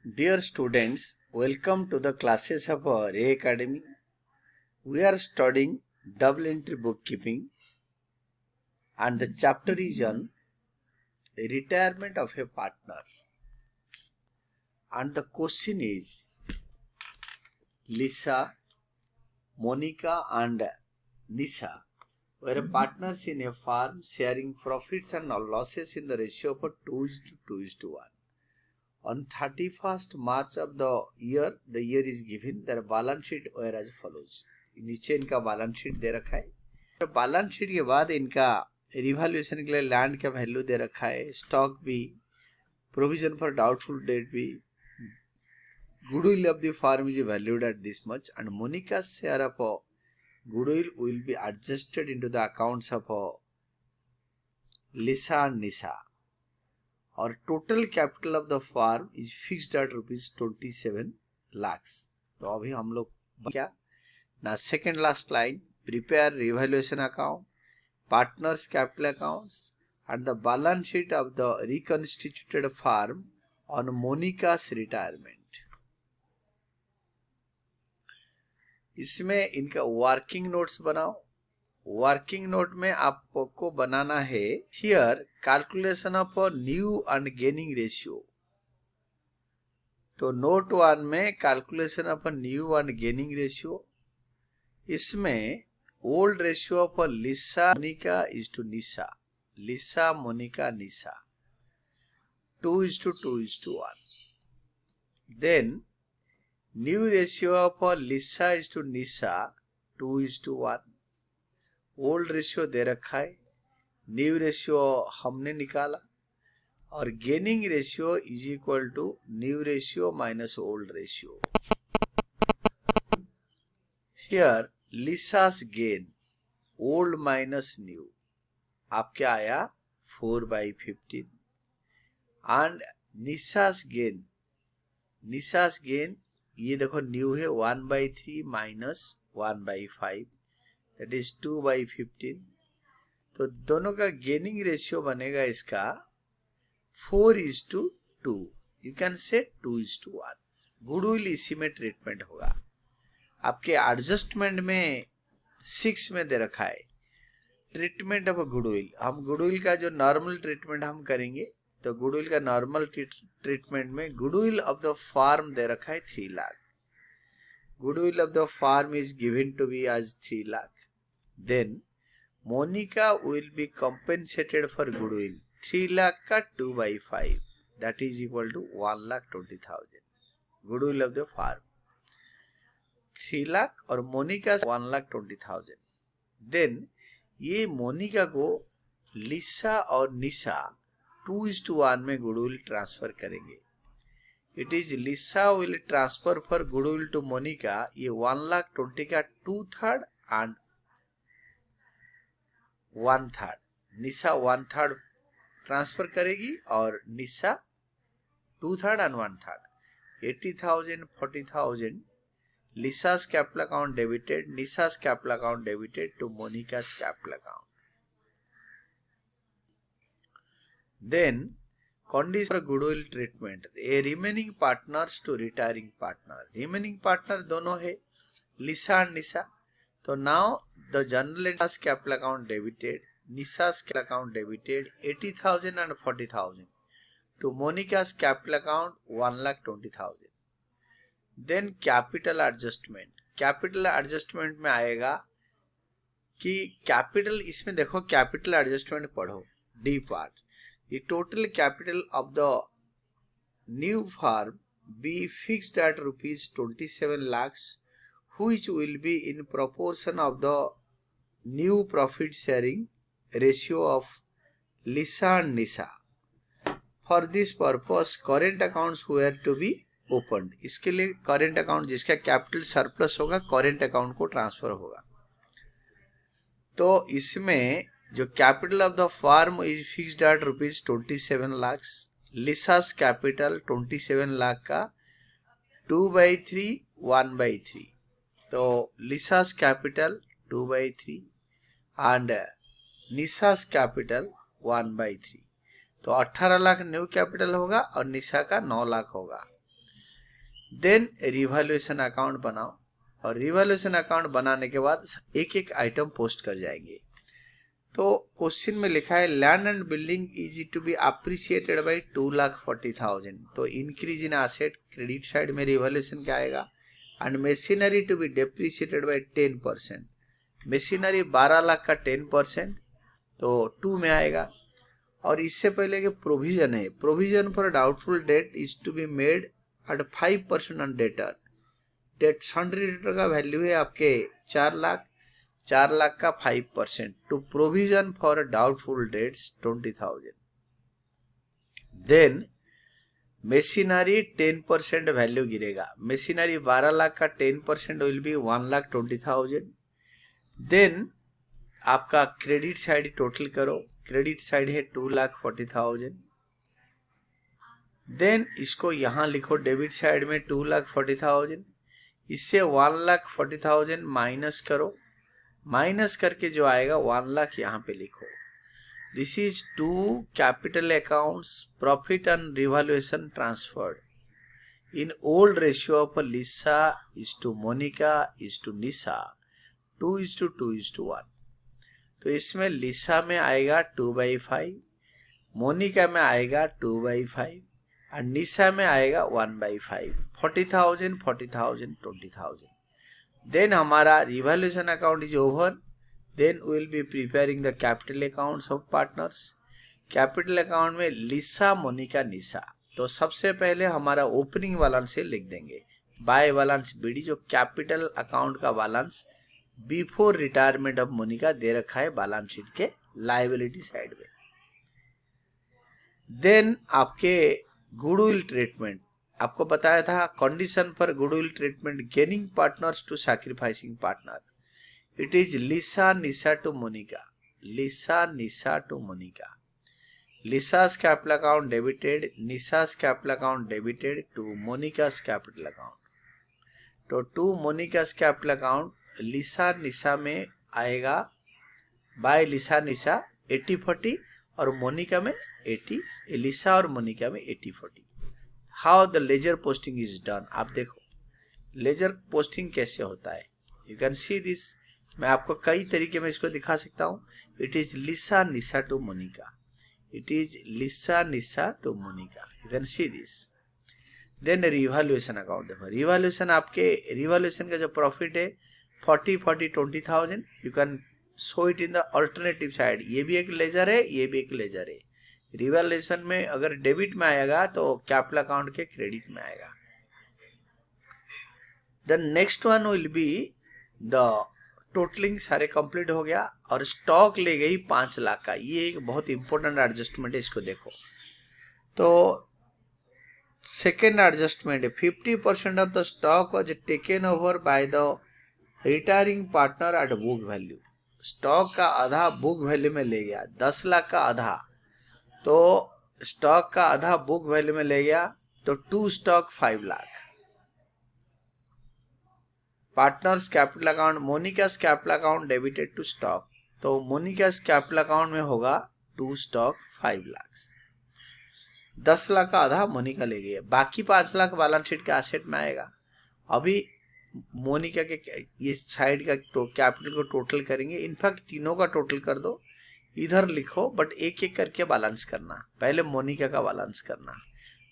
Dear students, welcome to the classes of Ray Academy. We are studying double entry bookkeeping and the chapter is on retirement of a partner. And the question is, Lisa, Monica and Nisa were partners in a firm sharing profits and losses in the ratio of 2:1. On 31st March of the year is given. Their balance sheet were as follows. नीचे इनका balance sheet दे रखा है. तो balance sheet के बाद इनका revaluation के लिए लैंड का वैल्यू दे रखा है, स्टॉक भी, प्रोविजन फॉर डाउटफुल डेट भी, goodwill of the firm is valued at this much and Monica share of goodwill will be adjusted into the accounts of Lisa and Nisha. और total capital of the firm is fixed at ₹27 lakhs. तो अभी हम लोग क्या ना second last line, prepare revaluation account, partners capital accounts and the balance sheet of the reconstituted firm on Monica's retirement. इसमें इनका working notes बनाओ. Working note में आपको बनाना है here calculation of new and gaining ratio. तो note 1 में calculation of new and gaining ratio. इसमें old ratio of Lisa Monica is to Nisha, Lisa Monica Nisha 2:2:1. Then new ratio of Lisa is to Nisha 2:1. Old ratio दे रखा है, new ratio हमने निकाला और gaining ratio is equal to new ratio minus old ratio. Here Lisa's gain old minus new आपके आया 4/15 and निशास gain ये देखो न्यू है 1/3 माइनस 1/5 दैट इज 2/15. तो दोनों का गेनिंग रेशियो बनेगा इसका 4:2. You can say 2:1. गुडविल इसी में ट्रीटमेंट होगा. आपके एडजस्टमेंट में 6 में दे रखा है ट्रीटमेंट ऑफ गुडविल. हम गुडविल का जो नॉर्मल ट्रीटमेंट हम करेंगे, तो गुडविल का नॉर्मल ट्रीटमेंट में गुडविल ऑफ द फर्म दे रखा है 3 lakh. Goodwill of the firm is given to be as 3 lakh. Then Monica will be compensated for goodwill 3 lakh का 2/5 that is equal to 1,20,000. Goodwill of the firm 3 lakh और Monica 1,20,000. Then ये मोनिका को लिसा और निशा 2:1 में गुडविल ट्रांसफर करेंगे. It is Lisa will transfer for goodwill to Monica. ये 1,20,000 का 2/3 and 1/3. Nisha 1/3 transfer करेगी और निशा 2/3 and 1/3. 80,000 40,000 Lisa's capital account debited, Nisha's capital account debited to Monica's capital account. Then condition for goodwill treatment, a remaining partners to retiring partner. Remaining partner दोनों है Lisa and Nisha. तो now the general Nisha's capital account debited, Nisha's capital account debited 80,000 and 40,000 to Monica's capital account 1,20,000. Then capital adjustment में आएगा कि capital, इसमें देखो capital adjustment पढ़ो D part. The total capital of the new firm be fixed at ₹27 lakhs which will be in proportion of the new profit sharing ratio of Lisa and Nisha. For this purpose current accounts were to be opened. इसके लिए current account जिसका capital surplus होगा current account को transfer होगा. तो इसमें जो capital of the firm is fixed at ₹27 lakhs. Lisa's capital 27 lakh का 2/3 1/3. तो Lisa's capital 2/3 and Nisha's capital 1/3. तो 18 लाख न्यू कैपिटल होगा और निशा का 9 लाख होगा. देन रिवैल्यूएशन अकाउंट बनाओ, और रिवैल्यूएशन अकाउंट बनाने के बाद एक एक आइटम पोस्ट कर जाएंगे। तो क्वेश्चन में लिखा है land and building is to be appreciated by 2,40,000। तो increase in asset credit side में रिवैल्यूएशन क्या आएगा, and machinery to be depreciated by 10%। Machinery 12 lakh का 10% तो 2 में आएगा। और इससे पहले के प्रोविजन है, provision for doubtful debt is to be made at 5% on debtor. Debt sundry debtor का वैल्यू है आपके 4 लाख, 4 लाख का 5% to provision for doubtful debts 20,000। Then machinery 10% value गिरेगा, मशीनरी 12 लाख का 10% विल बी 1,20,000। देन आपका क्रेडिट साइड टोटल करो, credit side है 2,40,000। Then इसको यहां लिखो डेबिट साइड में 2,40,000, इससे 1,40,000 माइनस करो, माइनस करके जो आएगा 1 लाख यहां पे लिखो। This is to capital accounts profit and revaluation transferred in old ratio of Lisa is to Monica is to Nisha 2:2:1। तो इसमें लिसा में आएगा 2/5, मोनिका में आएगा 2/5 और निशा में आएगा 1/5। 40,000 40,000 20,000। देन हमारा revaluation account is over. Then we will be preparing the capital accounts of partners. Capital account में लिसा मोनिका निशा। तो सबसे पहले हमारा ओपनिंग बैलेंस से लिख देंगे बाय बैलेंस बीडी, जो कैपिटल अकाउंट का balance before retirement of Monica दे रखा है बैलेंस शीट के लायबिलिटी साइड में। देन आपके गुडविल ट्रीटमेंट, आपको बताया था condition for goodwill treatment gaining partners to sacrificing partner, it is Lisa Nisha to Monica, Lisa Nisha to Monica. Lisa's capital account debited, Nisha's capital account debited to Monica's capital account। तो to Monica's capital account Lisa निशा में आएगा bye लिसा निशा 80-40 और मोनिका में 80, लिसा और मोनिका में 80-40। How the ledger posting is done, आप देखो ledger posting कैसे होता है। यू कैन सी दिस, मैं आपको कई तरीके में इसको दिखा सकता हूँ। It is Lisa Nisha to Monica, it is Lisa Nisha to Monica, you can see this। then revaluation account, देखो रिवैल्यूएशन, आपके रिवैल्यूएशन का जो प्रॉफिट है 40-40-20,000, you can show it in the alternative side. ये भी एक लेजर है, ये भी एक लेजर है। रिवैल्यूएशन में अगर डेबिट में आएगा तो कैपिटल अकाउंट के क्रेडिट में आएगा। The next one will be the totalling, सारे कंप्लीट हो गया और स्टॉक ले गई 5 लाख का। ये एक बहुत इंपॉर्टेंट एडजस्टमेंट है, इसको देखो। तो सेकेंड एडजस्टमेंट है 50% of the stock was taken over by the retiring partner eight book value. Stock का आधा बुक वैल्यू में ले गया, 10 लाख का आधा, तो स्टॉक का आधा बुक वैल्यू में ले गया, तो to stock 5 lakh. Partners capital account, Monica's capital account debited to stock, तो मोनिका's कैपिटल अकाउंट में होगा टू स्टॉक 5 लाख। 10 लाख का आधा मोनिका ले गई, बाकी 5 लाख बैलेंस शीट के एसेट में आएगा। अभी मोनिका के ये साइड का कैपिटल को टोटल करेंगे, इनफैक्ट तीनों का टोटल कर दो, इधर लिखो, बट एक एक करके बैलेंस करना। पहले मोनिका का बैलेंस करना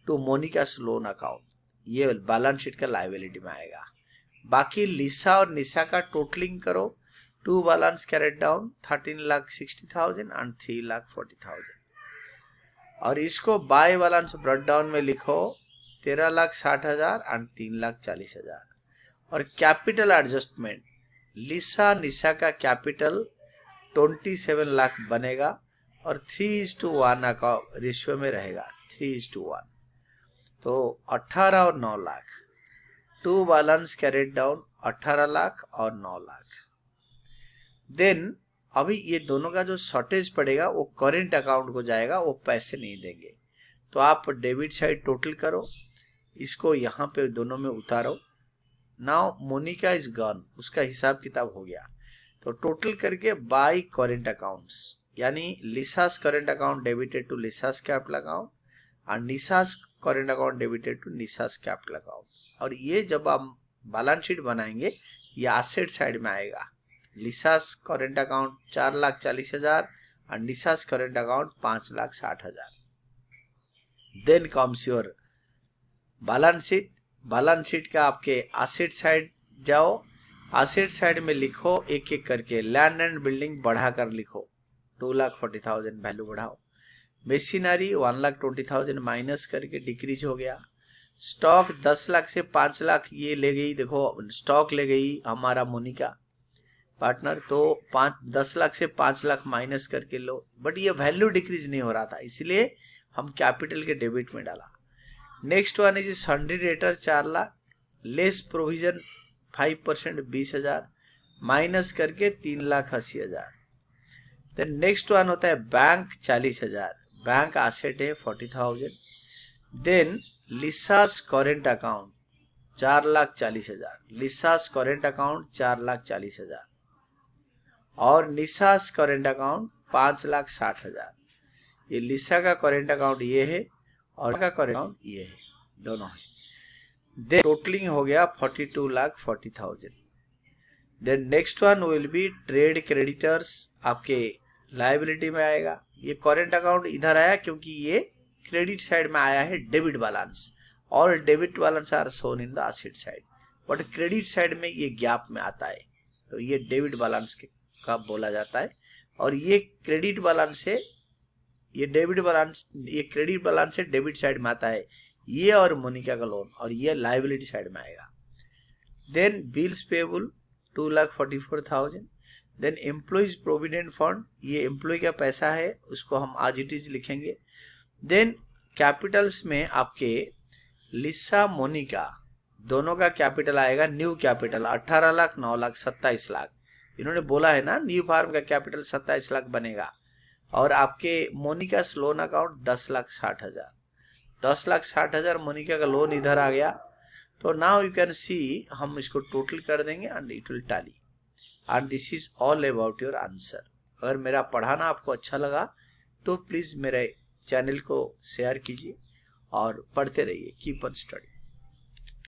टू मोनिका's लोन अकाउंट, ये बैलेंस शीट का लायबिलिटी में आएगा। बाकी लिसा और निशा का टोटलिंग करो, to balance carried down 13,60,000 and 3,40,000, और इसको बाय बैलेंस ब्रॉट डाउन में लिखो 13,60,000 एंड 3,40,000। और कैपिटल एडजस्टमेंट, लिसा निशा का कैपिटल 27 लाख बनेगा और 3:1 का रेशियो में रहेगा, 3:1, तो 18 और 9 lakh. To balance carried down 18 lakh और 9 लाख। देन अभी ये दोनों का जो शॉर्टेज पड़ेगा वो करेंट अकाउंट को जाएगा, वो पैसे नहीं देंगे। तो आप डेबिट साइड टोटल करो, इसको यहाँ पे दोनों में उतारो। नाउ मोनिका इज गॉन, उसका हिसाब किताब हो गया, तो टोटल करके बाय करेंट अकाउंट्स, यानी Lisa's current account debited to Lisa's capital account और Nisha's current account debited to Nisha's capital account. और ये जब आप बैलेंस शीट बनाएंगे ये एसेट साइड में आएगा। लिसास करेंट अकाउंट 4,40,000 और Nisha's current account 5,60,000। Then comes your balance sheet. Balance sheet का आपके एसेट साइड जाओ, एसेट साइड में लिखो एक एक करके। लैंड एंड बिल्डिंग बढ़ाकर लिखो, 2,40,000 वैल्यू बढ़ाओ। मशीनरी 1,20,000 माइनस करके डिक्रीज हो गया। स्टॉक 10 लाख से 5 लाख ये ले गई, देखो स्टॉक ले गई हमारा मोनिका पार्टनर, तो 10 लाख से 5 लाख माइनस करके लो, बट ये वैल्यू डिक्रीज नहीं हो रहा था, इसलिए हम कैपिटल के डेबिट में डाला। Next one is sundry debtor 4 lakh, less provision 5% 20,000 minus करके 3,80,000। देन नेक्स्ट वन होता है बैंक 40,000, बैंक एसेट है 40,000। Then Lisa's current account 4,40,000, Lisa's current account 4,40,000 और निसास करेंट अकाउंट 5,60,000। ये लिसा का करेंट अकाउंट ये है और का करेंट अकाउंट ये है, दोनों है। देन टोटलिंग हो गया 42,40,000। Then next one will be trade creditors, आपके लायबिलिटी में आएगा। ये करेंट अकाउंट इधर आया क्योंकि ये क्रेडिट साइड में आया है डेबिट बैलेंस, और debit balance are shown in the asset side, but credit side में ये गैप में आता है, तो ये डेबिट बैलेंस का बोला जाता है। और ये क्रेडिट बैलेंस है, ये डेबिट बैलेंस, ये क्रेडिट बैलेंस से डेबिट साइड में आता है, ये और मोनिका का लोन, और ये लायबिलिटी साइड में आएगा। Then bills payable 2,44,000। Then employees provident fund, ये एम्प्लॉय का पैसा है, उसको हम आज इट इज लिखेंगे। देन कैपिटल्स में आपके लिसा मोनिका दोनों का कैपिटल आएगा, न्यू कैपिटल 18 लाख 9 लाख 27 लाख। इन्होंने बोला है ना न्यू फार्म का कैपिटल 27 लाख बनेगा। और आपके मोनिका लोन अकाउंट 10,60,000, 10,60,000 मोनिका का लोन इधर आ गया। तो नाउ यू कैन सी, हम इसको टोटल कर देंगे and it will tally, and this is all about your answer. अगर मेरा पढ़ाना आपको अच्छा लगा तो प्लीज मेरे चैनल को शेयर कीजिए और पढ़ते रहिए। Keep on study.